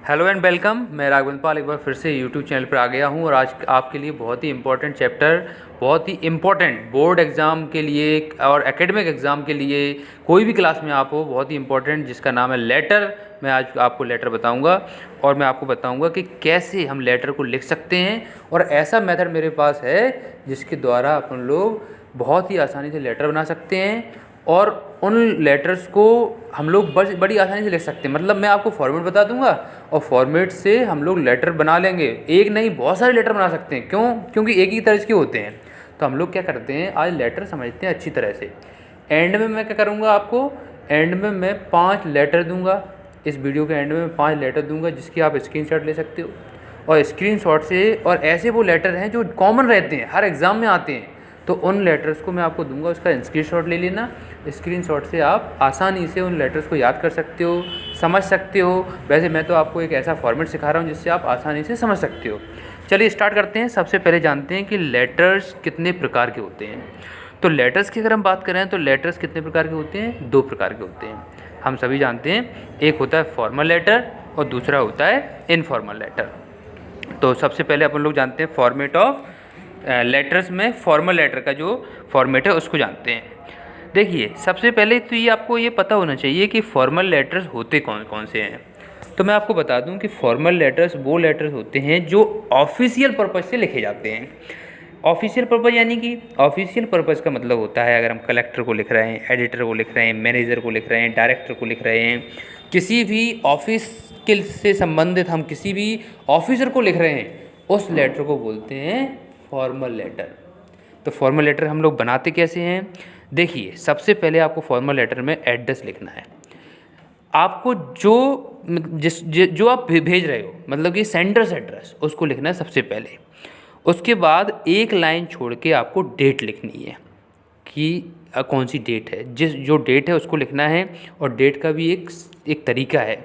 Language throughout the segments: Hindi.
Hello and welcome. मैं राघवेंद्र पाल एक बार फिर से यूट्यूब चैनल पर आ गया हूँ और आज आपके लिए बहुत ही इम्पोर्टेंट चैप्टर, बहुत ही इम्पोर्टेंट बोर्ड एग्ज़ाम के लिए और एकेडमिक एग्ज़ाम के लिए, कोई भी क्लास में आप हो, बहुत ही इम्पोर्टेंट, जिसका नाम है लेटर। मैं आज आपको लेटर बताऊंगा और मैं आपको बताऊंगा कि कैसे हम लेटर को लिख सकते हैं। और ऐसा मेथड मेरे पास है जिसके द्वारा अपन लोग बहुत ही आसानी से लेटर बना सकते हैं और उन लेटर्स को हम लोग बड़ी आसानी से लिख सकते हैं। मतलब मैं आपको फॉर्मेट बता दूंगा और फॉर्मेट से हम लोग लेटर बना लेंगे। एक नहीं, बहुत सारे लेटर बना सकते हैं। क्यों? क्योंकि एक ही तरह के होते हैं। तो हम लोग क्या करते हैं, आज लेटर समझते हैं अच्छी तरह से। एंड में मैं क्या करूँगा, आपको एंड में मैं 5 लेटर दूँगा। इस वीडियो के एंड में मैं 5 लेटर दूँगा जिसकी आप स्क्रीनशॉट ले सकते हो। और स्क्रीनशॉट से, और ऐसे वो लेटर हैं जो कॉमन रहते हैं, हर एग्ज़ाम में आते हैं, तो उन लेटर्स को मैं आपको दूंगा, उसका स्क्रीनशॉट ले लेना। स्क्रीनशॉट से आप आसानी से उन लेटर्स को याद कर सकते हो, समझ सकते हो। वैसे मैं तो आपको एक ऐसा फॉर्मेट सिखा रहा हूँ जिससे आप आसानी से समझ सकते हो। चलिए स्टार्ट करते हैं। सबसे पहले जानते हैं कि लेटर्स कितने प्रकार के होते हैं। तो लेटर्स की अगर हम बात करें तो लेटर्स कितने प्रकार के होते हैं? 2 प्रकार के होते हैं। हम सभी जानते हैं, एक होता है फॉर्मल लेटर और दूसरा होता है इनफॉर्मल लेटर। तो सबसे पहले अपन लोग जानते हैं फॉर्मेट ऑफ लेटर्स में फॉर्मल लेटर का जो फॉर्मेट है उसको जानते हैं। देखिए, सबसे पहले तो ये आपको ये पता होना चाहिए कि फॉर्मल लेटर्स होते कौन कौन से हैं। तो मैं आपको बता दूं कि फॉर्मल लेटर्स वो लेटर्स होते हैं जो ऑफिशियल पर्पज़ से लिखे जाते हैं। ऑफिशियल पर्पज़ यानी कि ऑफिशियल पर्पज़ का मतलब होता है, अगर हम कलेक्टर को लिख रहे हैं, एडिटर को लिख रहे हैं, मैनेजर को लिख रहे हैं, डायरेक्टर को लिख रहे हैं, किसी भी ऑफिस के से संबंधित हम किसी भी ऑफिसर को लिख रहे हैं, उस लेटर को बोलते हैं फॉर्मल लेटर। तो फॉर्मल लेटर हम लोग बनाते कैसे हैं? देखिए, सबसे पहले आपको फॉर्मल लेटर में एड्रेस लिखना है। आपको जो आप भेज रहे हो, मतलब कि सेंडर्स एड्रेस, उसको लिखना है सबसे पहले। उसके बाद एक लाइन छोड़ के आपको डेट लिखनी है कि कौन सी डेट है, जो डेट है उसको लिखना है। और डेट का भी एक तरीका है।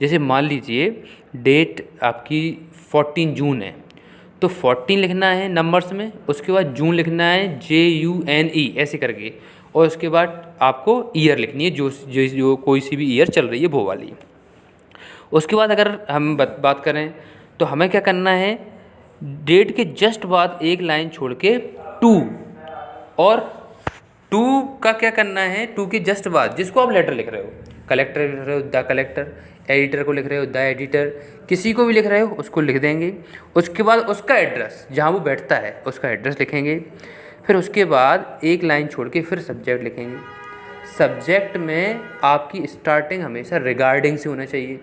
जैसे मान लीजिए डेट आपकी 14 जून है, तो 14 लिखना है नंबर्स में, उसके बाद जून लिखना है JUNE ऐसे करके, और उसके बाद आपको ईयर लिखनी है, जो कोई सी भी ईयर चल रही है वो वाली। उसके बाद अगर हम बात करें तो हमें क्या करना है, डेट के जस्ट बाद एक लाइन छोड़ के टू, और टू का क्या करना है, टू के जस्ट बाद जिसको आप लेटर लिख रहे हो, कलेक्टर लिख रहे हो द कलेक्टर, एडिटर को लिख रहे हो द एडिटर, किसी को भी लिख रहे हो उसको लिख देंगे। उसके बाद उसका एड्रेस, जहाँ वो बैठता है उसका एड्रेस लिखेंगे। फिर उसके बाद एक लाइन छोड़ के फिर सब्जेक्ट लिखेंगे। सब्जेक्ट में आपकी स्टार्टिंग हमेशा रिगार्डिंग से होना चाहिए।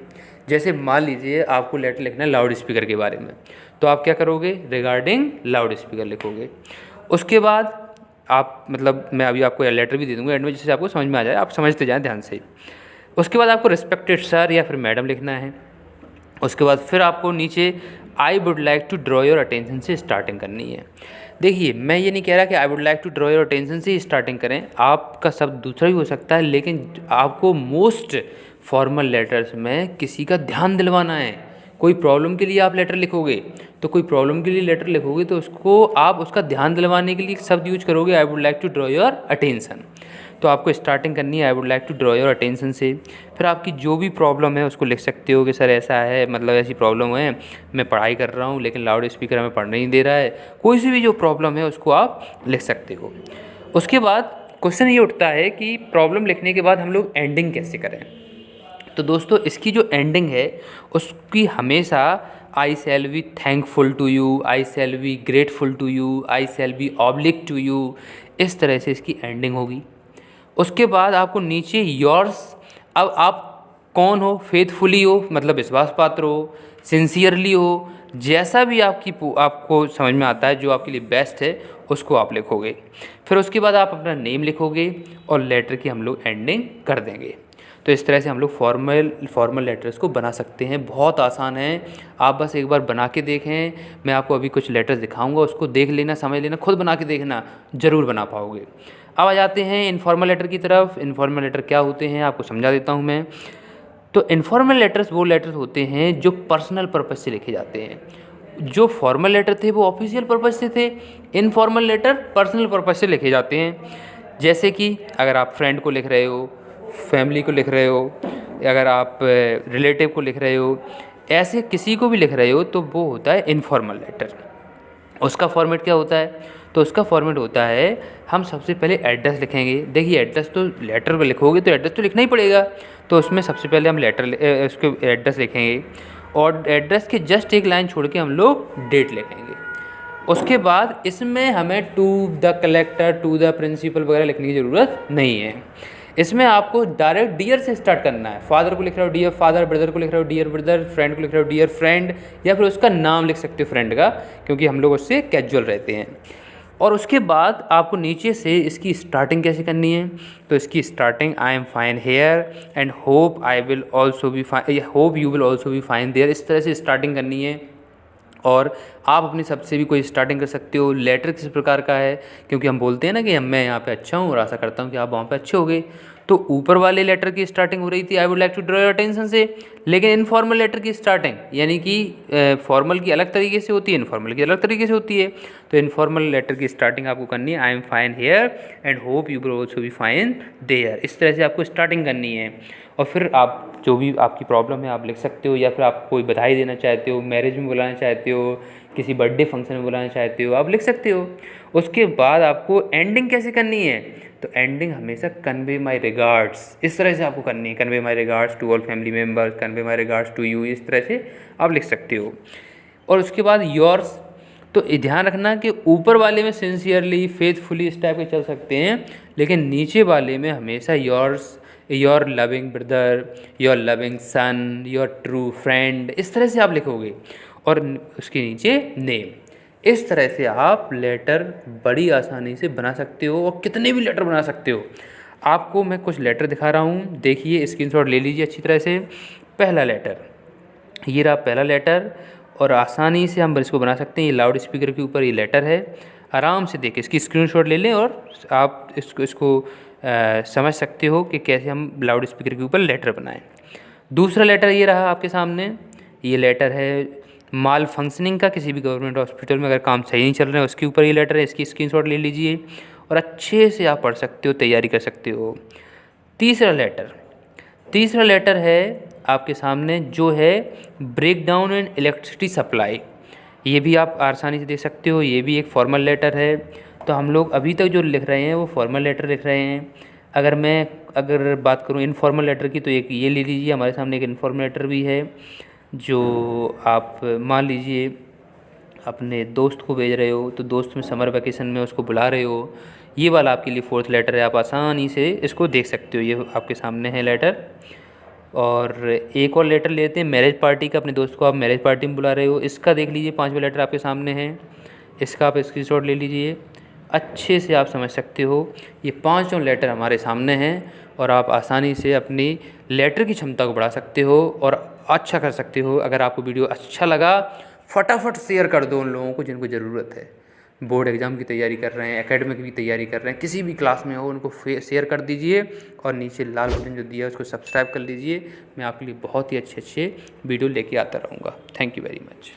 जैसे मान लीजिए आपको लेटर लिखना है लाउड स्पीकर के बारे में, तो आप क्या करोगे, रिगार्डिंग लाउड स्पीकर लिखोगे। उसके बाद आप, मतलब मैं अभी आपको लेटर भी दे दूँगा एंड में, जिससे आपको समझ में आ जाए, आप समझते जाएँ ध्यान से। उसके बाद आपको रिस्पेक्टेड सर या फिर मैडम लिखना है। उसके बाद फिर आपको नीचे I would like to draw your attention से स्टार्टिंग करनी है। देखिए, मैं ये नहीं कह रहा कि I would like to draw your attention से ही स्टार्टिंग करें, आपका शब्द दूसरा भी हो सकता है, लेकिन आपको मोस्ट फॉर्मल लेटर्स में किसी का ध्यान दिलवाना है। कोई प्रॉब्लम के लिए आप लेटर लिखोगे, तो कोई प्रॉब्लम के लिए लेटर लिखोगे तो उसको आप उसका ध्यान दिलवाने के लिए शब्द यूज करोगे, I would like to draw your attention. तो आपको स्टार्टिंग करनी है I would like to draw your attention से। फिर आपकी जो भी प्रॉब्लम है उसको लिख सकते हो कि सर ऐसा है, मतलब ऐसी प्रॉब्लम है, मैं पढ़ाई कर रहा हूँ लेकिन लाउड स्पीकर हमें पढ़ने नहीं दे रहा है। कोई सी भी जो प्रॉब्लम है उसको आप लिख सकते हो। उसके बाद क्वेश्चन ये उठता है कि प्रॉब्लम लिखने के बाद हम लोग एंडिंग कैसे करें। तो दोस्तों, इसकी जो एंडिंग है उसकी हमेशा I shall be thankful to you, I shall be grateful to you, I shall be obliged to you, इस तरह से इसकी एंडिंग होगी। उसके बाद आपको नीचे योर्स, अब आप कौन हो, फेथफुली हो मतलब विश्वास पात्र हो, सिंसियरली हो, जैसा भी आपको समझ में आता है, जो आपके लिए बेस्ट है उसको आप लिखोगे। फिर उसके बाद आप अपना नेम लिखोगे और लेटर की हम लोग एंडिंग कर देंगे। तो इस तरह से हम लोग फॉर्मल लेटर्स को बना सकते हैं। बहुत आसान है, आप बस एक बार बना के देखें। मैं आपको अभी कुछ लेटर्स दिखाऊंगा, उसको देख लेना, समझ लेना, खुद बना के देखना, ज़रूर बना पाओगे। अब आ जाते हैं इनफॉर्मल लेटर की तरफ। इनफॉर्मल लेटर क्या होते हैं आपको समझा देता हूँ मैं। तो इनफॉर्मल लेटर्स वो लेटर्स होते हैं जो पर्सनल पर्पज़ से लिखे जाते हैं। जो फॉर्मल लेटर थे वो ऑफिशियल पर्पज़ से थे, इनफॉर्मल लेटर पर्सनल पर्पज़ से लिखे जाते हैं। जैसे कि अगर आप फ्रेंड को लिख रहे हो, फैमिली को लिख रहे हो, अगर आप रिलेटिव को लिख रहे हो, ऐसे किसी को भी लिख रहे हो तो वो होता है इनफॉर्मल लेटर। उसका फॉर्मेट क्या होता है? तो उसका फॉर्मेट होता है, हम सबसे पहले एड्रेस लिखेंगे। देखिए एड्रेस तो लेटर में लिखोगे तो एड्रेस तो लिखना ही पड़ेगा, तो उसमें सबसे पहले हम उसके एड्रेस लिखेंगे और एड्रेस के जस्ट एक लाइन छोड़ के हम लोग डेट लिखेंगे। उसके बाद इसमें हमें to the collector, to the principal वगैरह लिखने की ज़रूरत नहीं है। इसमें आपको डायरेक्ट डियर से स्टार्ट करना है। फादर को लिख रहे हो डियर फादर, ब्रदर को लिख रहे हो डियर ब्रदर, फ्रेंड को लिख रहे हो डियर फ्रेंड, या फिर उसका नाम लिख सकते हो फ्रेंड का, क्योंकि हम लोग उससे कैजुअल रहते हैं। और उसके बाद आपको नीचे से इसकी स्टार्टिंग कैसे करनी है? तो इसकी starting I am fine here and hope I will also be fine, hope you will also be fine there, इस तरह से स्टार्टिंग करनी है। और आप अपने शब्द से भी कोई स्टार्टिंग कर सकते हो। लेटर किस प्रकार का है, क्योंकि हम बोलते हैं ना कि मैं यहाँ पे अच्छा हूँ और आशा करता हूँ कि आप वहाँ पे अच्छे होगे, तो ऊपर वाले लेटर की स्टार्टिंग हो रही थी I would like to draw your attention से। लेकिन इनफॉर्मल लेटर की स्टार्टिंग यानी कि फॉर्मल की अलग तरीके से होती है, इनफॉर्मल की अलग तरीके से होती है। तो इनफॉर्मल लेटर की स्टार्टिंग आपको करनी है I am fine here and hope you will also be fine there, इस तरह से आपको स्टार्टिंग करनी है। और फिर आप जो भी आपकी प्रॉब्लम है आप लिख सकते हो, या फिर आप कोई बधाई देना चाहते हो, मैरिज में बुलाना चाहते हो, किसी बर्थडे फंक्शन में बुलाना चाहते हो, आप लिख सकते हो। उसके बाद आपको एंडिंग कैसे करनी है? तो एंडिंग हमेशा कन्वे माई रिगार्ड्स, इस तरह से आपको करनी है। Convey my regards to all family members, convey my regards to you, इस तरह से आप लिख सकते हो। और उसके बाद योर्स, तो ध्यान रखना कि ऊपर वाले में सिंसियरली, फेथफुली इस टाइप के चल सकते हैं, लेकिन नीचे वाले में हमेशा yours, your loving brother, your loving son, your true friend, इस तरह से आप लिखोगे। और उसके नीचे नेम। इस तरह से आप लेटर बड़ी आसानी से बना सकते हो और कितने भी लेटर बना सकते हो। आपको मैं कुछ लेटर दिखा रहा हूँ, देखिए स्क्रीनशॉट ले लीजिए अच्छी तरह से। पहला लेटर, ये रहा पहला लेटर, और आसानी से हम इसको बना सकते हैं। ये लाउड स्पीकर के ऊपर ये लेटर है, आराम से देखिए, इसकी स्क्रीनशॉट ले लें और आप इसको समझ सकते हो कि कैसे हम लाउड स्पीकर के ऊपर लेटर बनाएं। दूसरा लेटर ये रहा आपके सामने, ये लेटर है माल फंक्शनिंग का, किसी भी गवर्नमेंट हॉस्पिटल में अगर काम सही नहीं चल रहा है उसके ऊपर ये लेटर है, इसकी स्क्रीनशॉट ले लीजिए और अच्छे से आप पढ़ सकते हो, तैयारी कर सकते हो। तीसरा लेटर है आपके सामने जो है break down and electricity supply, ये भी आप आसानी से देख सकते हो, ये भी एक फॉर्मल लेटर है। तो हम लोग अभी तक जो लिख रहे हैं वो फॉर्मल लेटर लिख रहे हैं। अगर बात करूँ इनफॉर्मल लेटर की, तो एक ये ले लीजिए, हमारे सामने एक इनफॉर्मल लेटर भी है, जो आप मान लीजिए अपने दोस्त को भेज रहे हो, तो दोस्त में समर वैकेशन में उसको बुला रहे हो, ये वाला आपके लिए फोर्थ लेटर है। आप आसानी से इसको देख सकते हो, ये आपके सामने है लेटर। और एक और लेटर लेते हैं मैरिज पार्टी का, अपने दोस्त को आप मैरिज पार्टी में बुला रहे हो, इसका देख लीजिए, पांचवा लेटर आपके सामने है, इसका आप स्क्रीनशॉट ले लीजिए, अच्छे से आप समझ सकते हो। ये पांचों लेटर हमारे सामने हैं और आप आसानी से अपनी लेटर की क्षमता को बढ़ा सकते हो और अच्छा कर सकते हो। अगर आपको वीडियो अच्छा लगा फटाफट शेयर कर दो उन लोगों को जिनको ज़रूरत है, बोर्ड एग्ज़ाम की तैयारी कर रहे हैं, एकेडमिक की तैयारी कर रहे हैं, किसी भी क्लास में हो उनको शेयर कर दीजिए और नीचे लाल बटन जो दिया है उसको सब्सक्राइब कर लीजिए। मैं आपके लिए बहुत ही अच्छे वीडियो लेके आता रहूँगा। Thank you very much.